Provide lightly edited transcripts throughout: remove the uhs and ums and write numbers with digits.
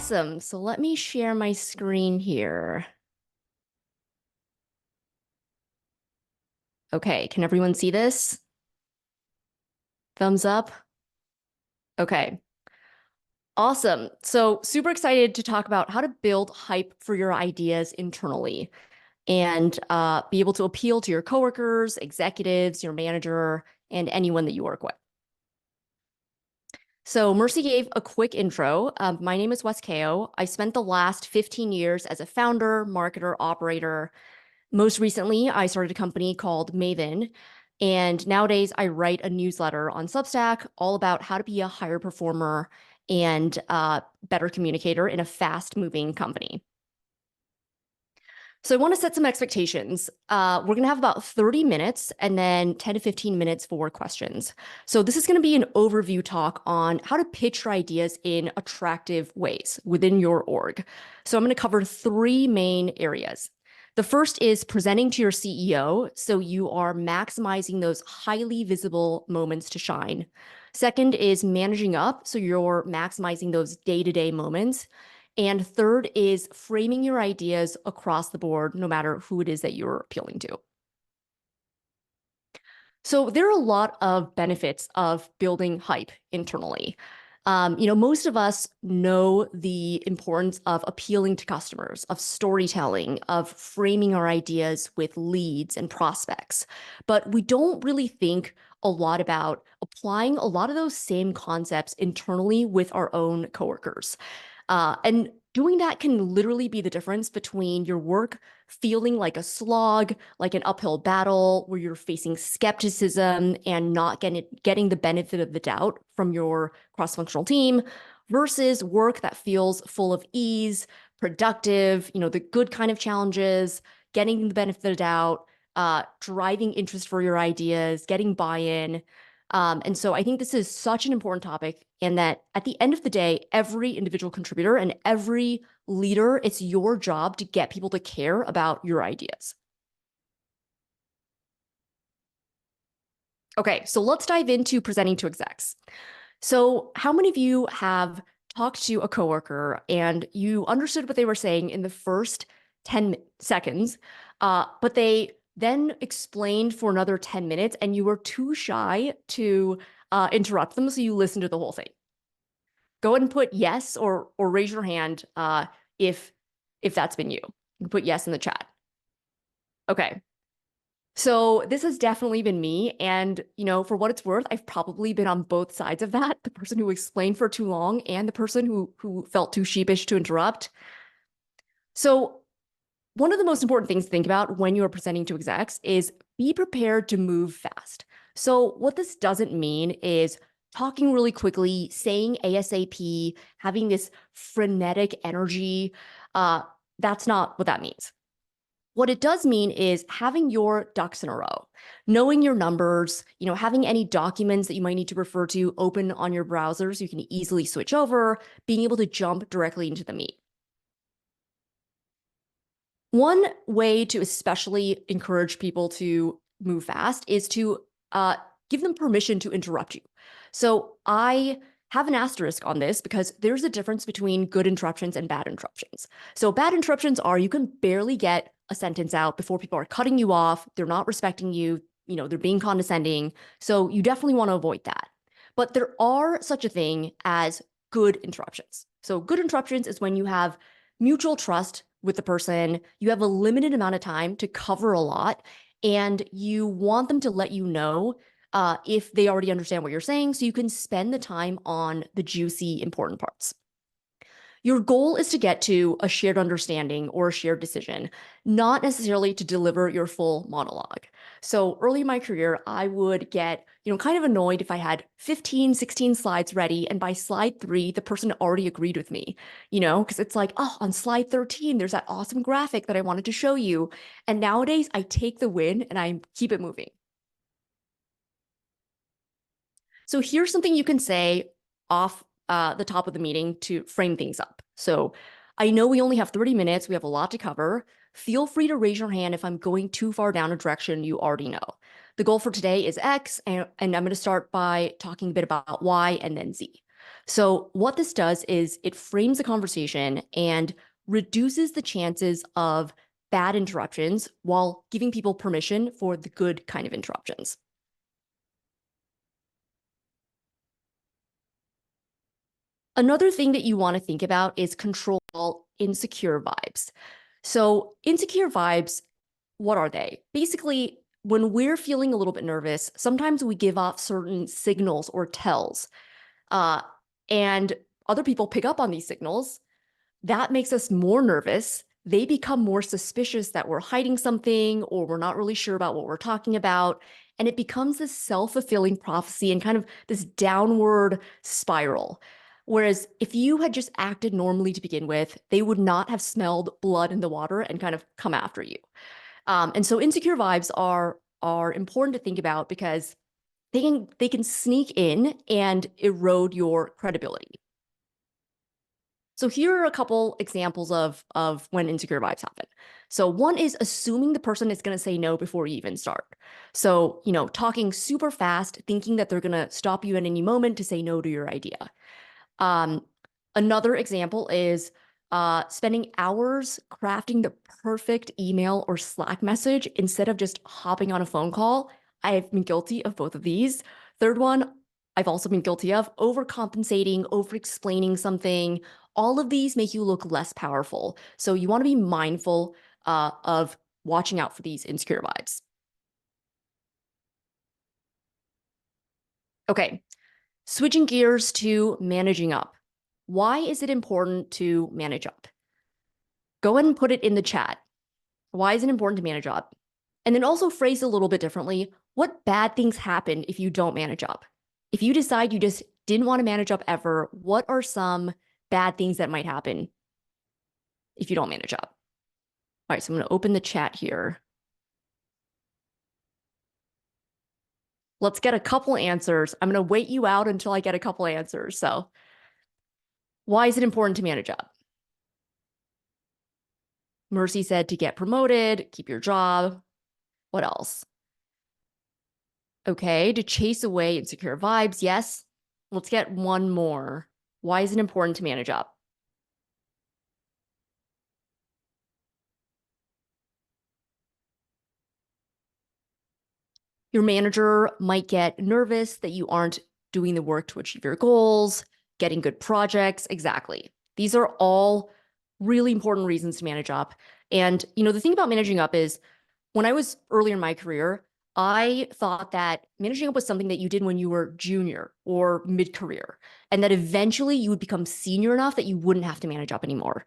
Awesome. So let me share my screen here. Okay, can everyone see this? Thumbs up. Okay, awesome. So super excited to talk about how to build hype for your ideas internally and be able to appeal to your coworkers, executives, your manager, and anyone that you work with. So Mercy gave a quick intro. My name is Wes Kao. I spent the last 15 years as a founder, marketer, operator. Most recently, I started a company called Maven. And nowadays, I write a newsletter on Substack all about how to be a higher performer and better communicator in a fast-moving company. So I want to set some expectations. We're going to have about 30 minutes and then 10 to 15 minutes for questions. So this is going to be an overview talk on how to pitch your ideas in attractive ways within your org. So I'm going to cover three main areas. The first is presenting to your CEO, so you are maximizing those highly visible moments to shine. Second is managing up, so you're maximizing those day-to-day moments. And third is framing your ideas across the board, no matter who it is that you're appealing to. So there are a lot of benefits of building hype internally. Most of us know the importance of appealing to customers, of storytelling, of framing our ideas with leads and prospects. But we don't really think a lot about applying a lot of those same concepts internally with our own coworkers. And doing that can literally be the difference between your work feeling like a slog, like an uphill battle where you're facing skepticism and not getting the benefit of the doubt from your cross-functional team versus work that feels full of ease, productive, the good kind of challenges, getting the benefit of the doubt, driving interest for your ideas, getting buy-in. And so I think this is such an important topic, and that at the end of the day, every individual contributor and every leader, it's your job to get people to care about your ideas. Okay, so let's dive into presenting to execs. So how many of you have talked to a coworker and you understood what they were saying in the first 10 seconds, but they then explained for another 10 minutes and you were too shy to interrupt them, so you listened to the whole thing? Go ahead and put yes or raise your hand if that's been you. You can put yes in the chat. Okay. So this has definitely been me. And, for what it's worth, I've probably been on both sides of that, the person who explained for too long and the person who felt too sheepish to interrupt. So one of the most important things to think about when you are presenting to execs is be prepared to move fast. So what this doesn't mean is talking really quickly, saying ASAP, having this frenetic energy. That's not what that means. What it does mean is having your ducks in a row, knowing your numbers, having any documents that you might need to refer to open on your browser so you can easily switch over, being able to jump directly into the meat. One way to especially encourage people to move fast is to give them permission to interrupt you. So I have an asterisk on this because there's a difference between good interruptions and bad interruptions. So bad interruptions are you can barely get a sentence out before people are cutting you off. They're not respecting you. They're being condescending. So you definitely want to avoid that. But there are such a thing as good interruptions. So good interruptions is when you have mutual trust with the person, you have a limited amount of time to cover a lot, and you want them to let you know if they already understand what you're saying, so you can spend the time on the juicy, important parts. Your goal is to get to a shared understanding or a shared decision, not necessarily to deliver your full monologue. So early in my career, I would get, kind of annoyed if I had 15, 16 slides ready, and by slide 3, the person already agreed with me, because it's like, oh, on slide 13, there's that awesome graphic that I wanted to show you. And nowadays I take the win and I keep it moving. So here's something you can say off the top of the meeting to frame things up. So I know we only have 30 minutes. We have a lot to cover. Feel free to raise your hand if I'm going too far down a direction you already know. The goal for today is X, and I'm going to start by talking a bit about Y and then Z. So what this does is it frames the conversation and reduces the chances of bad interruptions while giving people permission for the good kind of interruptions. Another thing that you want to think about is control insecure vibes. So insecure vibes, what are they? Basically, when we're feeling a little bit nervous, sometimes we give off certain signals or tells, uh, and other people pick up on these signals. That makes us more nervous. They become more suspicious that we're hiding something or we're not really sure about what we're talking about. And it becomes this self-fulfilling prophecy and kind of this downward spiral. Whereas if you had just acted normally to begin with, they would not have smelled blood in the water and kind of come after you. And so insecure vibes are important to think about because they can sneak in and erode your credibility. So here are a couple examples of when insecure vibes happen. So one is assuming the person is going to say no before you even start. So, talking super fast, thinking that they're going to stop you at any moment to say no to your idea. Um, Another example is spending hours crafting the perfect email or Slack message instead of just hopping on a phone call. I've been guilty of both of these. Third one, I've also been guilty of overcompensating, over-explaining something. All of these make you look less powerful. So you want to be mindful of watching out for these insecure vibes. Okay, switching gears to managing up. Why is it important to manage up? Go ahead and put it in the chat. Why is it important to manage up? And then also phrase it a little bit differently. What bad things happen if you don't manage up? If you decide you just didn't want to manage up ever, what are some bad things that might happen if you don't manage up? All right, so I'm going to open the chat here. Let's get a couple answers. I'm going to wait you out until I get a couple answers. So why is it important to manage up? Mercy said to get promoted, keep your job. What else? Okay, to chase away insecure vibes. Yes. Let's get one more. Why is it important to manage up? Your manager might get nervous that you aren't doing the work to achieve your goals, getting good projects. Exactly. These are all really important reasons to manage up. And, the thing about managing up is when I was earlier in my career, I thought that managing up was something that you did when you were junior or mid-career, and that eventually you would become senior enough that you wouldn't have to manage up anymore.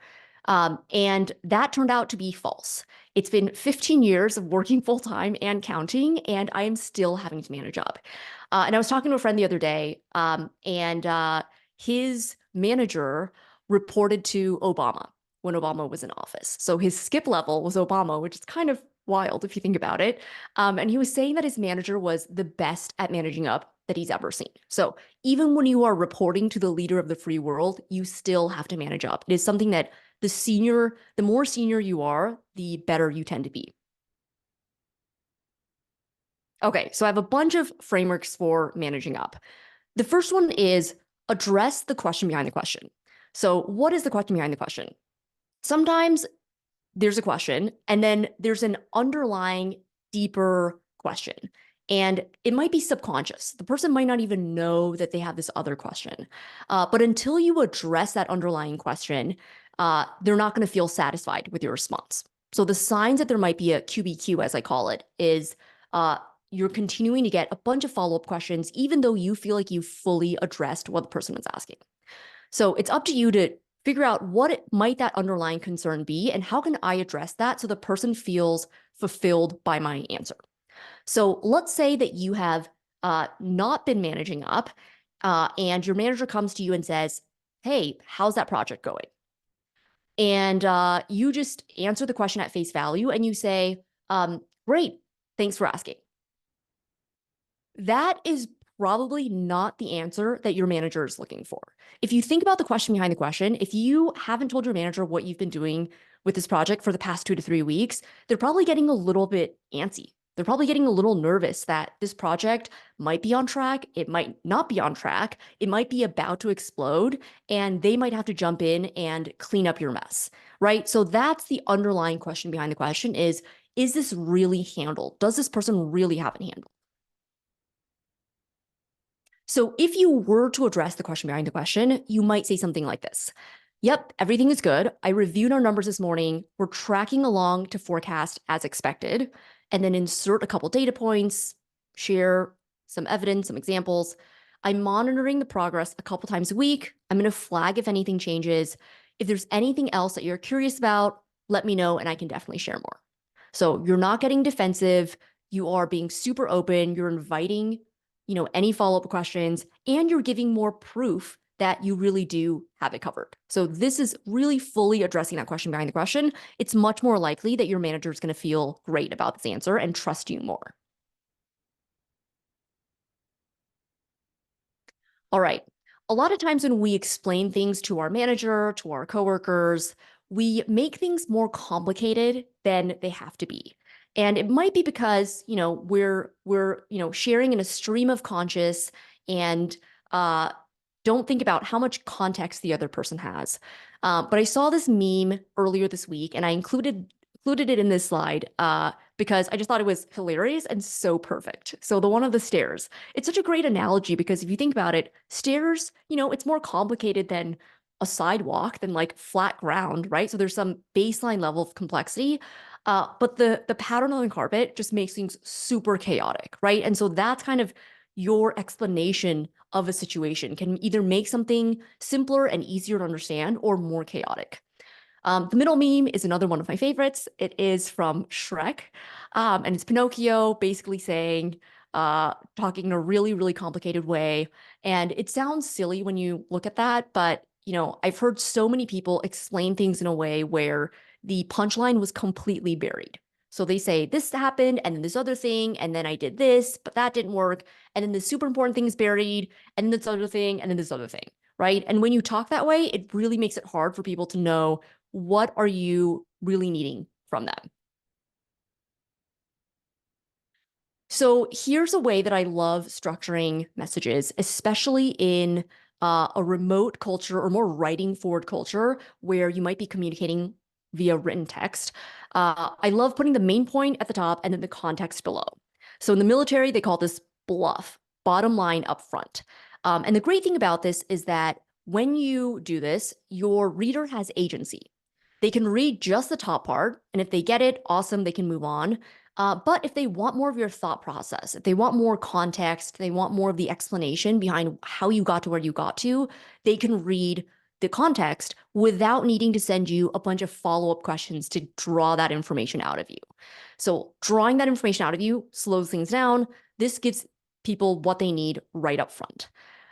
And that turned out to be false. It's been 15 years of working full time and counting, and I am still having to manage up. And I was talking to a friend the other day, and his manager reported to Obama when Obama was in office. So his skip level was Obama, which is kind of wild if you think about it. And he was saying that his manager was the best at managing up that he's ever seen. So even when you are reporting to the leader of the free world, you still have to manage up. It is something that the more senior you are, the better you tend to be. Okay, so I have a bunch of frameworks for managing up. The first one is address the question behind the question. So what is the question behind the question? Sometimes there's a question and then there's an underlying deeper question. And it might be subconscious. The person might not even know that they have this other question. But until you address that underlying question, they're not going to feel satisfied with your response. So the signs that there might be a QBQ, as I call it, is you're continuing to get a bunch of follow-up questions, even though you feel like you fully addressed what the person was asking. So it's up to you to figure out what might that underlying concern be and how can I address that so the person feels fulfilled by my answer. So let's say that you have not been managing up and your manager comes to you and says, hey, how's that project going? And you just answer the question at face value and you say, great, thanks for asking. That is probably not the answer that your manager is looking for. If you think about the question behind the question, if you haven't told your manager what you've been doing with this project for the past 2 to 3 weeks, they're probably getting a little bit antsy. They're probably getting a little nervous that this project might be on track. It might not be on track. It might be about to explode, and they might have to jump in and clean up your mess, right? So that's the underlying question behind the question is this really handled? Does this person really have it handled? So if you were to address the question behind the question, you might say something like this. Yep, everything is good. I reviewed our numbers this morning. We're tracking along to forecast as expected. And then insert a couple data points, share some evidence, some examples. I'm monitoring the progress a couple times a week. I'm going to flag if anything changes. If there's anything else that you're curious about, let me know and I can definitely share more. So you're not getting defensive. You are being super open. You're inviting any follow-up questions, and you're giving more proof that you really do have it covered. So this is really fully addressing that question behind the question. It's much more likely that your manager is going to feel great about this answer and trust you more. All right. A lot of times when we explain things to our manager, to our coworkers, we make things more complicated than they have to be. And it might be because, we're sharing in a stream of conscious and don't think about how much context the other person has. But I saw this meme earlier this week and I included it in this slide because I just thought it was hilarious and so perfect. So the one of the stairs, it's such a great analogy because if you think about it, stairs, it's more complicated than a sidewalk, than like flat ground, right? So there's some baseline level of complexity. But the pattern on the carpet just makes things super chaotic, right? And so that's kind of your explanation of a situation can either make something simpler and easier to understand or more chaotic. The middle meme is another one of my favorites. It is from Shrek, and it's Pinocchio basically saying, talking in a really, really complicated way. And it sounds silly when you look at that, but I've heard so many people explain things in a way where the punchline was completely buried. So they say this happened and then this other thing, and then I did this, but that didn't work. And then the super important thing is buried, and then this other thing, and then this other thing, right? And when you talk that way, it really makes it hard for people to know what are you really needing from them. So here's a way that I love structuring messages, especially in a remote culture or more writing forward culture where you might be communicating via written text. I love putting the main point at the top and then the context below. So in the military, they call this bluff, bottom line up front. And the great thing about this is that when you do this, your reader has agency. They can read just the top part, and if they get it, awesome, they can move on. But if they want more of your thought process, if they want more context, they want more of the explanation behind how you got to where you got to, they can read the context without needing to send you a bunch of follow-up questions to draw that information out of you. So drawing that information out of you slows things down. This gives people what they need right up front.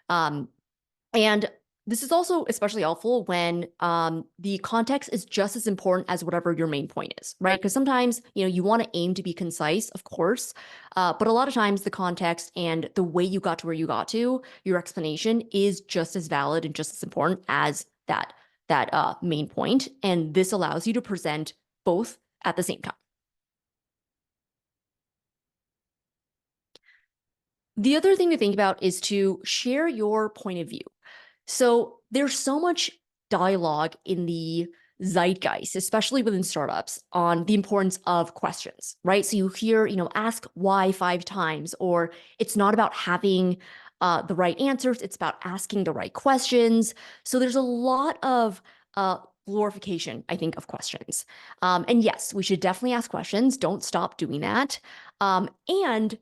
And this is also especially helpful when the context is just as important as whatever your main point is, right? Because sometimes, you want to aim to be concise, of course, but a lot of times the context and the way you got to where you got to, your explanation is just as valid and just as important as that main point. And this allows you to present both at the same time. The other thing to think about is to share your point of view. So there's so much dialogue in the zeitgeist, especially within startups, on the importance of questions, right? So you hear, ask why 5 times, or it's not about having the right answers, it's about asking the right questions. So there's a lot of glorification, I think, of questions. And yes, we should definitely ask questions. Don't stop doing that. And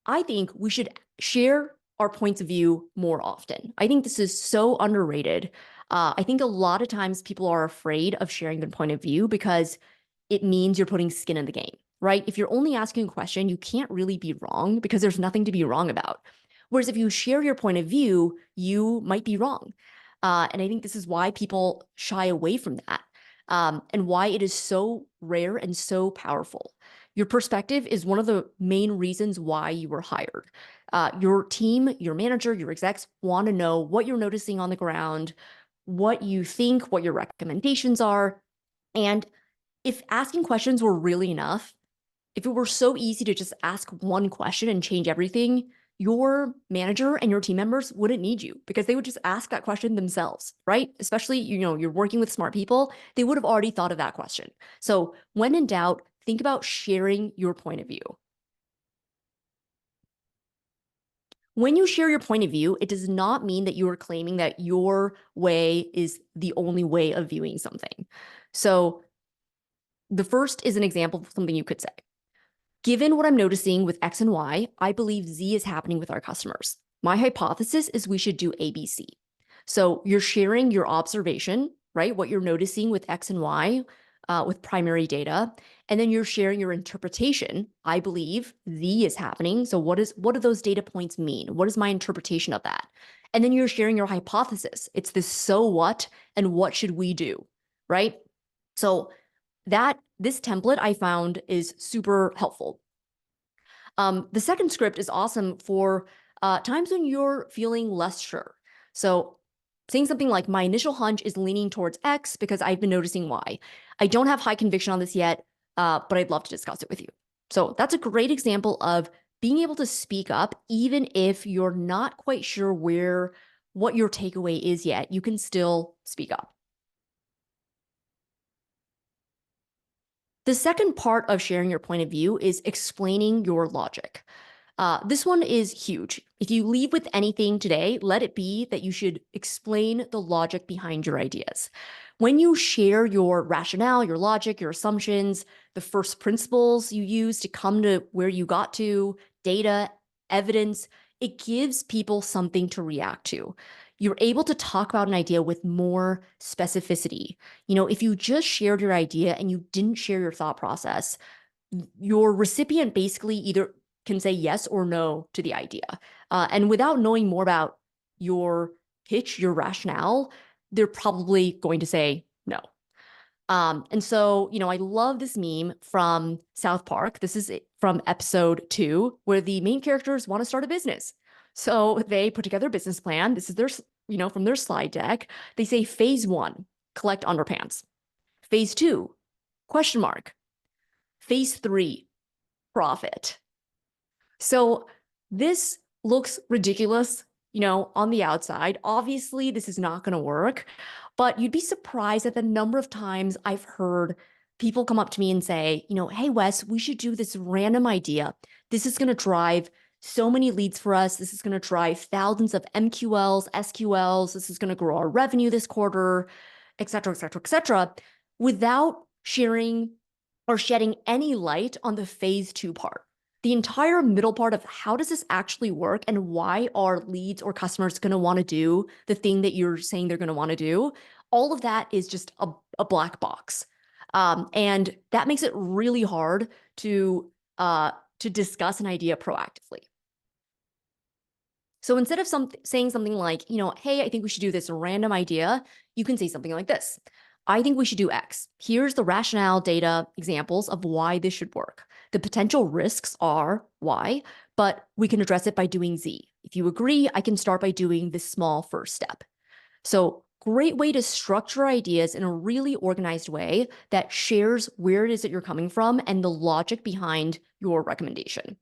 I think we should share our points of view more often. I think this is so underrated. I think a lot of times people are afraid of sharing their point of view because it means you're putting skin in the game, right? If you're only asking a question, you can't really be wrong because there's nothing to be wrong about. Whereas if you share your point of view, you might be wrong. And I think this is why people shy away from that, and why it is so rare and so powerful. Your perspective is one of the main reasons why you were hired. Your team, your manager, your execs want to know what you're noticing on the ground, what you think, what your recommendations are. And if asking questions were really enough, If it were so easy to just ask one question and change everything, your manager and your team members wouldn't need you because they would just ask that question themselves, right? Especially, you're working with smart people, they would have already thought of that question. So when in doubt, think about sharing your point of view. When you share your point of view, it does not mean that you are claiming that your way is the only way of viewing something. So the first is an example of something you could say. Given what I'm noticing with X and Y, I believe Z is happening with our customers. My hypothesis is we should do ABC. So you're sharing your observation, right? What you're noticing with X and Y with primary data. And then you're sharing your interpretation. I believe Z is happening. So what do those data points mean? What is my interpretation of that? And then you're sharing your hypothesis. It's this so what and what should we do, right? So this template I found is super helpful. The second script is awesome for times when you're feeling less sure. So saying something like, my initial hunch is leaning towards X because I've been noticing Y. I don't have high conviction on this yet, but I'd love to discuss it with you. So that's a great example of being able to speak up, even if you're not quite sure what your takeaway is yet, you can still speak up. The second part of sharing your point of view is explaining your logic. This one is huge. If you leave with anything today, let it be that you should explain the logic behind your ideas. When you share your rationale, your logic, your assumptions, the first principles you use to come to where you got to, data, evidence, it gives people something to react to. You're able to talk about an idea with more specificity. If you just shared your idea and you didn't share your thought process, your recipient basically either can say yes or no to the idea. And without knowing more about your pitch, your rationale, they're probably going to say no. And so, I love this meme from South Park. This is from episode 2, where the main characters want to start a business. So they put together a business plan. This is from their slide deck. They say phase 1, collect underpants. Phase 2, question mark. Phase 3, profit. So this looks ridiculous, on the outside. Obviously, this is not going to work, but you'd be surprised at the number of times I've heard people come up to me and say, hey, Wes, we should do this random idea. This is going to drive so many leads for us. This is going to drive thousands of MQLs, SQLs. This is going to grow our revenue this quarter, et cetera, et cetera, et cetera, without sharing or shedding any light on the phase 2 part. The entire middle part of how does this actually work and why are leads or customers going to want to do the thing that you're saying they're going to want to do, all of that is just a black box. And that makes it really hard to discuss an idea proactively. So instead of saying something like, hey, I think we should do this random idea, you can say something like this. I think we should do X. Here's the rationale, data, examples of why this should work. The potential risks are Y, but we can address it by doing Z. If you agree, I can start by doing this small first step. So great way to structure ideas in a really organized way that shares where it is that you're coming from and the logic behind your recommendation.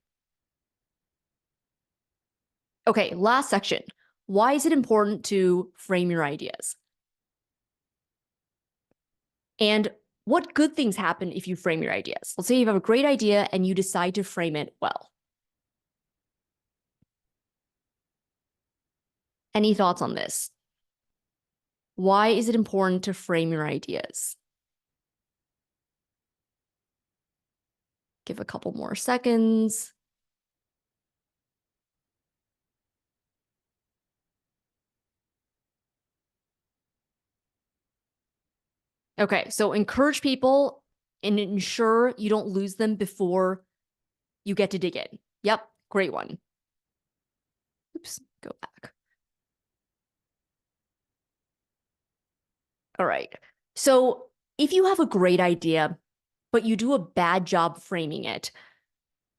Okay, last section. Why is it important to frame your ideas? And what good things happen if you frame your ideas? Let's say you have a great idea and you decide to frame it well. Any thoughts on this? Why is it important to frame your ideas? Give a couple more seconds. Okay, so encourage people and ensure you don't lose them before you get to dig in. Yep, great one. Oops, go back. All right. So if you have a great idea, but you do a bad job framing it,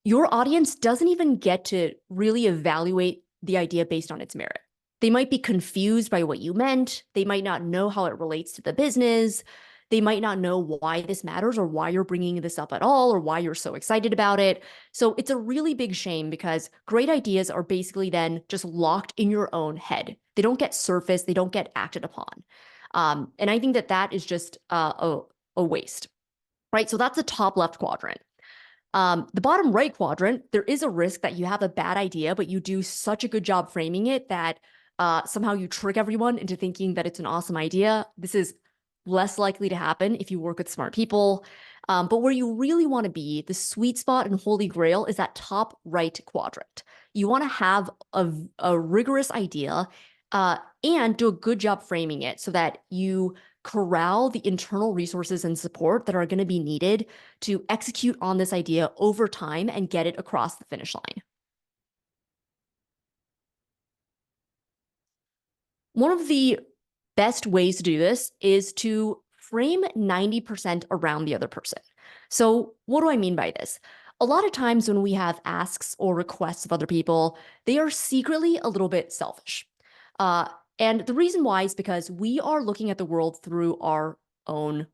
your audience doesn't even get to really evaluate the idea based on its merit. They might be confused by what you meant. They might not know how it relates to the business. They might not know why this matters or why you're bringing this up at all or why you're so excited about it. So it's a really big shame because great ideas are basically then just locked in your own head. They don't get surfaced, they don't get acted upon. And I think that that is just a waste, right? So that's the top left quadrant. The bottom right quadrant, there is a risk that you have a bad idea, but you do such a good job framing it that somehow you trick everyone into thinking that it's an awesome idea. This is less likely to happen if you work with smart people. But where you really want to be, the sweet spot and holy grail is that top right quadrant. You want to have a rigorous idea and do a good job framing it so that you corral the internal resources and support that are going to be needed to execute on this idea over time and get it across the finish line. One of the best ways to do this is to frame 90% around the other person. So what do I mean by this? A lot of times when we have asks or requests of other people, they are secretly a little bit selfish. Uh, and the reason why is because we are looking at the world through our own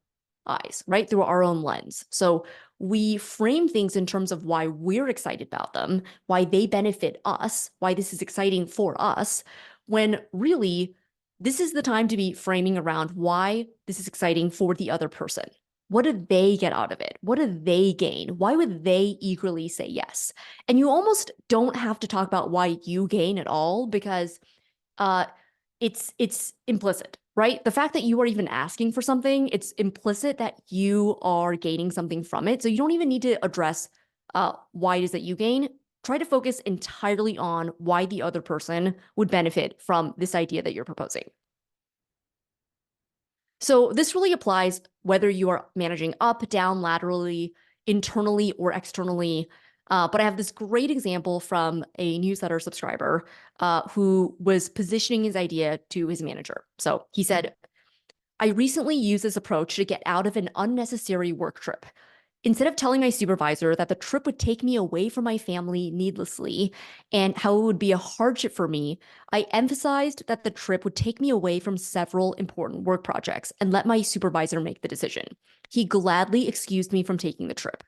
eyes, right? Through our own lens. So we frame things in terms of why we're excited about them, why they benefit us, why this is exciting for us, when really this is the time to be framing around why this is exciting for the other person. What do they get out of it? What do they gain? Why would they eagerly say yes? And you almost don't have to talk about why you gain at all because it's implicit, right? The fact that you are even asking for something, it's implicit that you are gaining something from it. So you don't even need to address why it is that you gain. Try to focus entirely on why the other person would benefit from this idea that you're proposing. So this really applies whether you are managing up, down, laterally, internally, or externally. But I have this great example from a newsletter subscriber who was positioning his idea to his manager. So he said, I recently used this approach to get out of an unnecessary work trip. Instead of telling my supervisor that the trip would take me away from my family needlessly and how it would be a hardship for me, I emphasized that the trip would take me away from several important work projects and let my supervisor make the decision. He gladly excused me from taking the trip.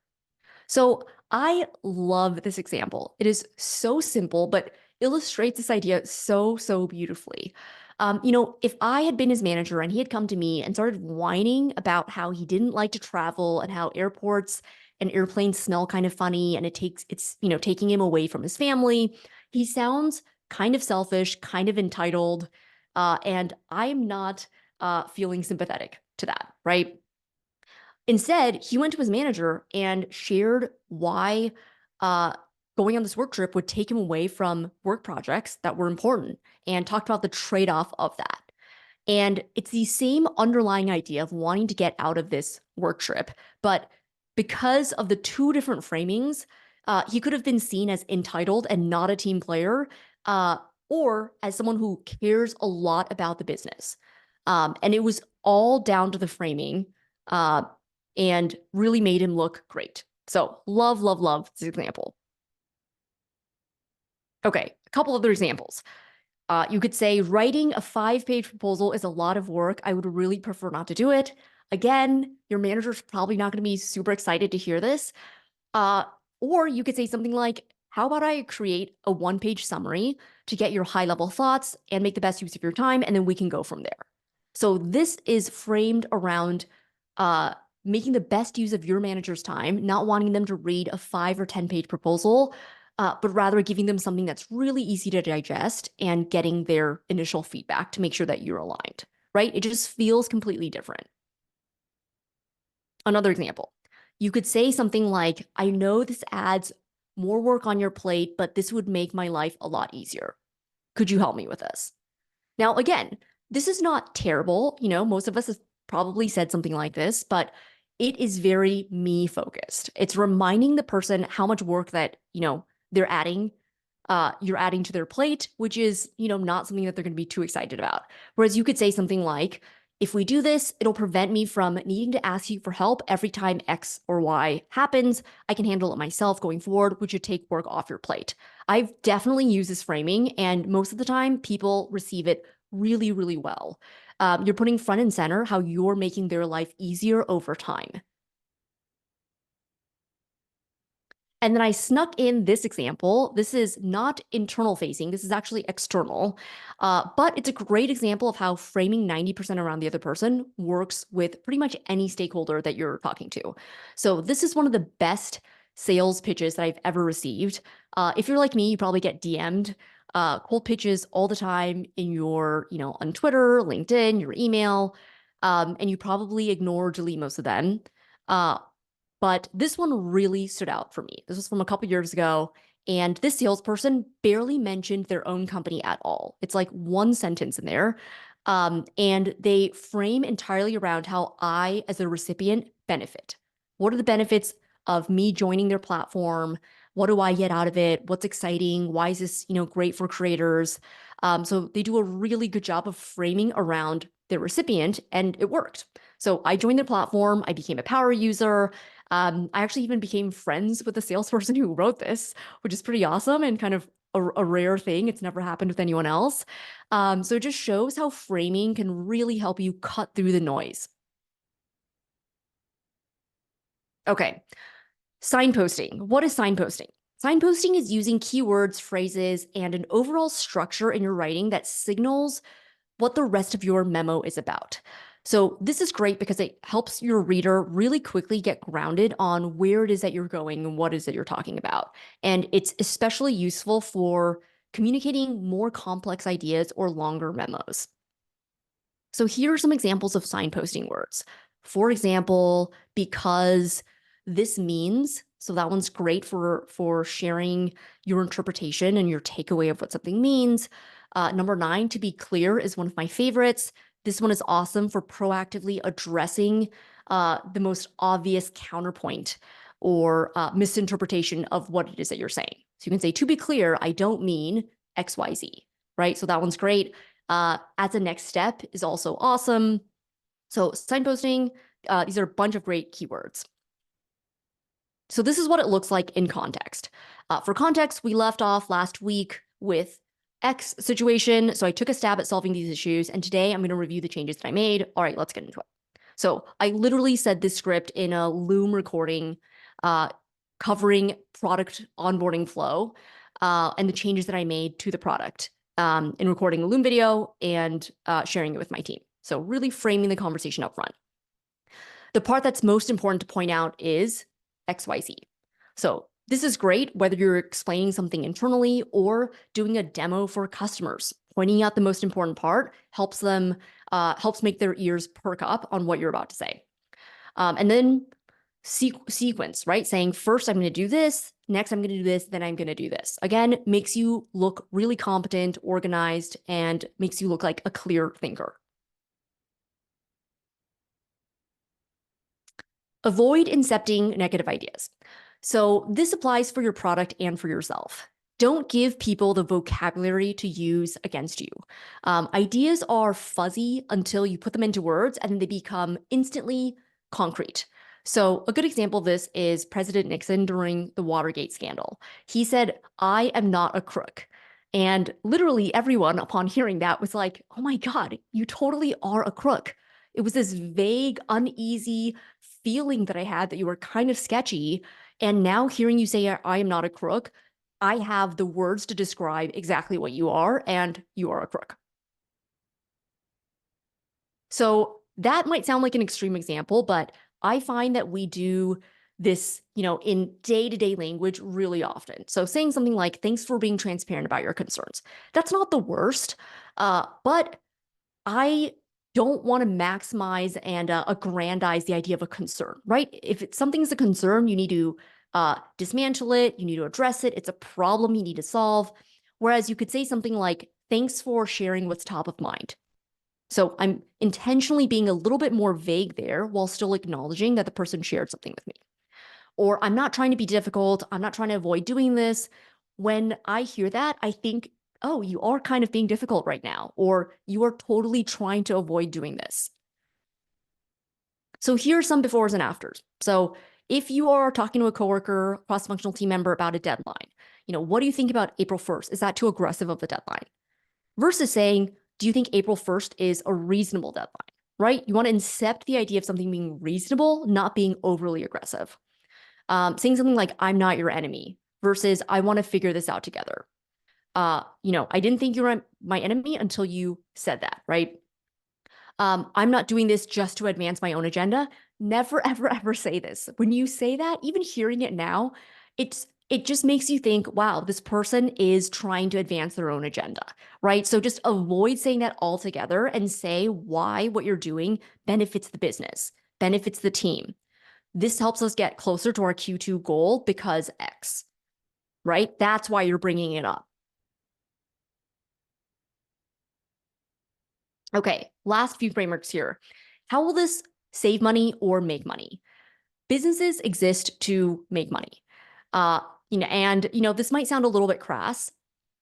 So I love this example. It is so simple, but illustrates this idea so beautifully. If I had been his manager and he had come to me and started whining about how he didn't like to travel and how airports and airplanes smell kind of funny and it's taking him away from his family, he sounds kind of selfish, kind of entitled, and I'm not feeling sympathetic to that, right? Instead, he went to his manager and shared why going on this work trip would take him away from work projects that were important and talked about the trade-off of that. And it's the same underlying idea of wanting to get out of this work trip. But because of the two different framings, he could have been seen as entitled and not a team player, or as someone who cares a lot about the business. And it was all down to the framing. And really made him look great. So love this example. Okay, a couple other examples. You could say writing a 5-page proposal is a lot of work. I would really prefer not to do it. Again, your manager's probably not going to be super excited to hear this. Or you could say something like, how about I create a 1-page summary to get your high-level thoughts and make the best use of your time, and then we can go from there. So this is framed around making the best use of your manager's time, not wanting them to read a 5 or 10-page proposal, but rather giving them something that's really easy to digest and getting their initial feedback to make sure that you're aligned, right? It just feels completely different. Another example, you could say something like, I know this adds more work on your plate, but this would make my life a lot easier. Could you help me with this? Now, again, this is not terrible. Most of us have probably said something like this, but it is very me focused. It's reminding the person how much work that, they're adding, you're adding to their plate, which is, not something that they're going to be too excited about. Whereas you could say something like, if we do this, it'll prevent me from needing to ask you for help every time X or Y happens. I can handle it myself going forward, which would take work off your plate. I've definitely used this framing, and most of the time people receive it really, really well. You're putting front and center how you're making their life easier over time. And then I snuck in this example. This is not internal facing. This is actually external. But it's a great example of how framing 90% around the other person works with pretty much any stakeholder that you're talking to. So this is one of the best sales pitches that I've ever received. If you're like me, you probably get DM'd cold pitches all the time in your, on Twitter, LinkedIn, your email, and you probably ignore or delete most of them. But this one really stood out for me. This was from a couple years ago, and this salesperson barely mentioned their own company at all. It's like one sentence in there. And they frame entirely around how I, as a recipient, benefit. What are the benefits of me joining their platform? What do I get out of it? What's exciting? Why is this, great for creators? So they do a really good job of framing around their recipient, and it worked. So I joined their platform. I became a power user. I actually even became friends with the salesperson who wrote this, which is pretty awesome and kind of a rare thing. It's never happened with anyone else. So it just shows how framing can really help you cut through the noise. Okay, signposting. What is signposting? Signposting is using keywords, phrases, and an overall structure in your writing that signals what the rest of your memo is about. So this is great because it helps your reader really quickly get grounded on where it is that you're going and what it is that you're talking about. And it's especially useful for communicating more complex ideas or longer memos. So here are some examples of signposting words. For example, because this means, so that one's great for sharing your interpretation and your takeaway of what something means. Number 9, to be clear, is one of my favorites. This one is awesome for proactively addressing the most obvious counterpoint or misinterpretation of what it is that you're saying. So you can say, to be clear, I don't mean XYZ, right? So that one's great. As a next step is also awesome. So signposting, these are a bunch of great keywords. So this is what it looks like in context. For context, we left off last week with X situation. So I took a stab at solving these issues, and today I'm going to review the changes that I made. All right, let's get into it. So I literally said this script in a Loom recording covering product onboarding flow and the changes that I made to the product in recording a Loom video and sharing it with my team. So really framing the conversation up front. The part that's most important to point out is XYZ. So this is great whether you're explaining something internally or doing a demo for customers. Pointing out the most important part helps them helps make their ears perk up on what you're about to say. And then sequence, right? Saying first I'm going to do this, next I'm going to do this, then I'm going to do this. Again, makes you look really competent, organized, and makes you look like a clear thinker. Avoid incepting negative ideas. So this applies for your product and for yourself. Don't give people the vocabulary to use against you. Ideas are fuzzy until you put them into words and then they become instantly concrete. So a good example of this is President Nixon during the Watergate scandal. He said, "I am not a crook." And literally everyone upon hearing that was like, "Oh my God, you totally are a crook." It was this vague, uneasy feeling that I had that you were kind of sketchy. And now hearing you say, "I am not a crook," I have the words to describe exactly what you are, and you are a crook. So that might sound like an extreme example, but I find that we do this, in day-to-day language really often. So saying something like, "Thanks for being transparent about your concerns." That's not the worst, but I don't want to maximize and aggrandize the idea of a concern, right? If something's a concern, you need to dismantle it, you need to address it. It's a problem you need to solve. Whereas you could say something like, "Thanks for sharing what's top of mind." So I'm intentionally being a little bit more vague there while still acknowledging that the person shared something with me. Or I'm not trying to be difficult. I'm not trying to avoid doing this. When I hear that, I think, oh, you are kind of being difficult right now, or you are totally trying to avoid doing this. So here are some befores and afters. So if you are talking to a coworker, cross-functional team member about a deadline, what do you think about April 1st? Is that too aggressive of a deadline? Versus saying, do you think April 1st is a reasonable deadline, right? You want to incept the idea of something being reasonable, not being overly aggressive. Saying something like, I'm not your enemy versus I want to figure this out together. I didn't think you were my enemy until you said that, right? I'm not doing this just to advance my own agenda. Never, ever, ever say this. When you say that, even hearing it now, it just makes you think, wow, this person is trying to advance their own agenda, right? So just avoid saying that altogether and say why what you're doing benefits the business, benefits the team. This helps us get closer to our Q2 goal because X, right? That's why you're bringing it up. Okay, last few frameworks here. How will this save money or make money? Businesses exist to make money. This might sound a little bit crass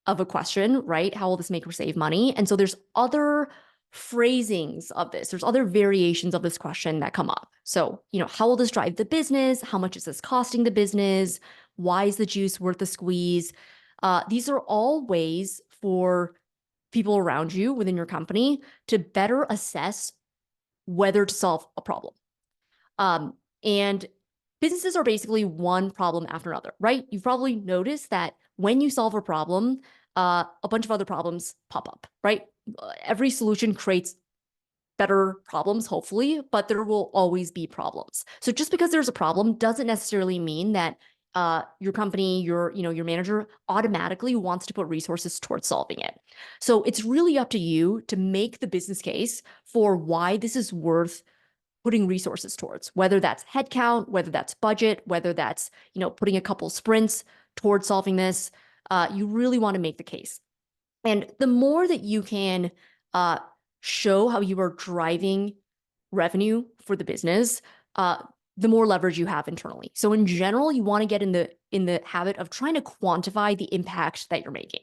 of a question, right? How will this make or save money? And so there's other phrasings of this. There's other variations of this question that come up. So, how will this drive the business? How much is this costing the business? Why is the juice worth the squeeze? These are all ways for people around you within your company to better assess whether to solve a problem. And businesses are basically one problem after another, right? You've probably noticed that when you solve a problem, a bunch of other problems pop up, right? Every solution creates better problems, hopefully, but there will always be problems. So just because there's a problem doesn't necessarily mean that your company, your manager automatically wants to put resources towards solving it. So it's really up to you to make the business case for why this is worth putting resources towards, whether that's headcount, whether that's budget, whether that's, putting a couple sprints towards solving this. You really want to make the case. And the more that you can show how you are driving revenue for the business, the more leverage you have internally. So in general, you want to get in the habit of trying to quantify the impact that you're making.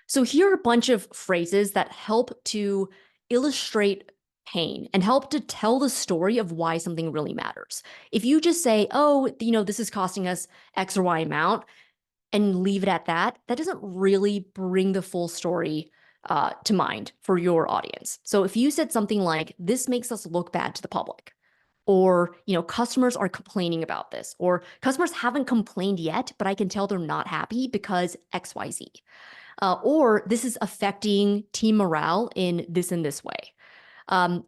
So here are a bunch of phrases that help to illustrate pain and help to tell the story of why something really matters. If you just say, oh, this is costing us X or Y amount and leave it at that, that doesn't really bring the full story to mind for your audience. So if you said something like, this makes us look bad to the public, or, customers are complaining about this, or customers haven't complained yet, but I can tell they're not happy because XYZ. Or this is affecting team morale in this and this way. This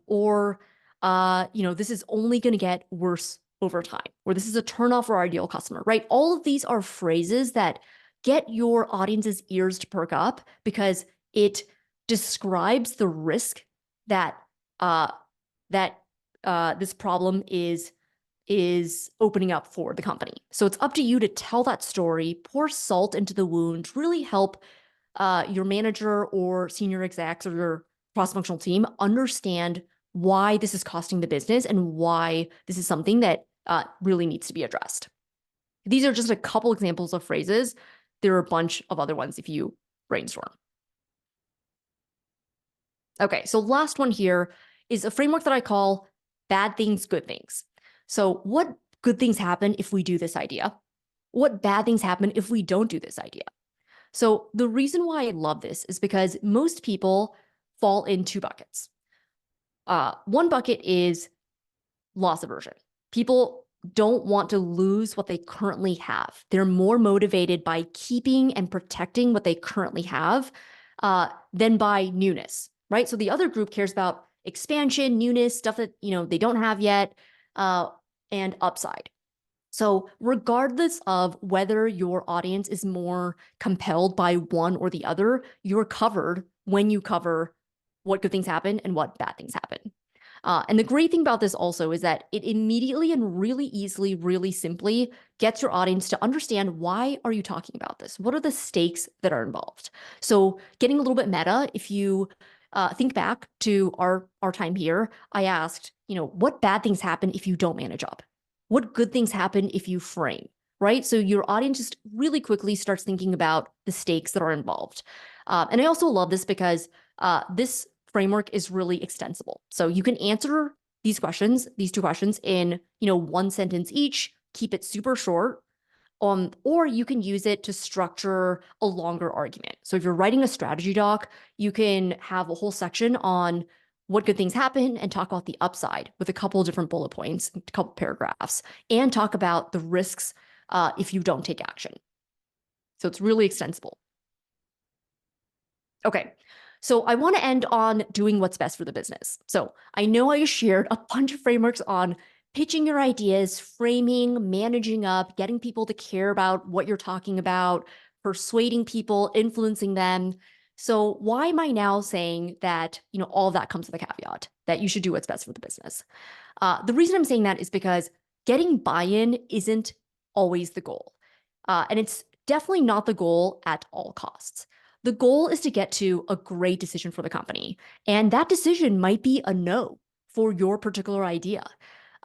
is only going to get worse over time, or this is a turnoff for our ideal customer, right? All of these are phrases that get your audience's ears to perk up because it describes the risk that this problem is opening up for the company. So it's up to you to tell that story, pour salt into the wound, really help your manager or senior execs or your cross-functional team understand why this is costing the business and why this is something that really needs to be addressed. These are just a couple examples of phrases. There are a bunch of other ones if you brainstorm. Okay, so last one here is a framework that I call bad things, good things. So what good things happen if we do this idea? What bad things happen if we don't do this idea? So the reason why I love this is because most people fall in two buckets. One bucket is loss aversion. People don't want to lose what they currently have. They're more motivated by keeping and protecting what they currently have than by newness, right? So the other group cares about expansion, newness, stuff that they don't have yet, and upside. So regardless of whether your audience is more compelled by one or the other, you're covered when you cover what good things happen and what bad things happen. And the great thing about this also is that it immediately and really easily, really simply gets your audience to understand, why are you talking about this? What are the stakes that are involved? So getting a little bit meta, if you think back to our time here, I asked, what bad things happen if you don't manage up? What good things happen if you frame, right? So your audience just really quickly starts thinking about the stakes that are involved. And I also love this because this framework is really extensible. So you can answer these two questions in, one sentence each, keep it super short. Or you can use it to structure a longer argument. So if you're writing a strategy doc, you can have a whole section on what good things happen and talk about the upside with a couple of different bullet points, a couple paragraphs, and talk about the risks if you don't take action. So it's really extensible. Okay. So I want to end on doing what's best for the business. So I know I shared a bunch of frameworks on pitching your ideas, framing, managing up, getting people to care about what you're talking about, persuading people, influencing them. So why am I now saying that, all of that comes with a caveat that you should do what's best for the business? The reason I'm saying that is because getting buy-in isn't always the goal. And it's definitely not the goal at all costs. The goal is to get to a great decision for the company. And that decision might be a no for your particular idea.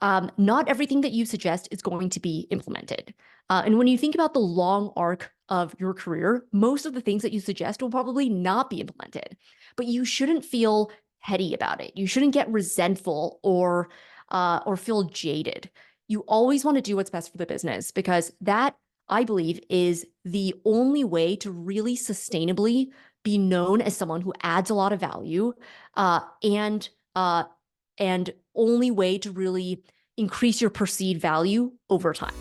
Not everything that you suggest is going to be implemented. And when you think about the long arc of your career, most of the things that you suggest will probably not be implemented. But you shouldn't feel petty about it. You shouldn't get resentful or feel jaded. You always want to do what's best for the business because that, I believe, is the only way to really sustainably be known as someone who adds a lot of value, and only way to really increase your perceived value over time.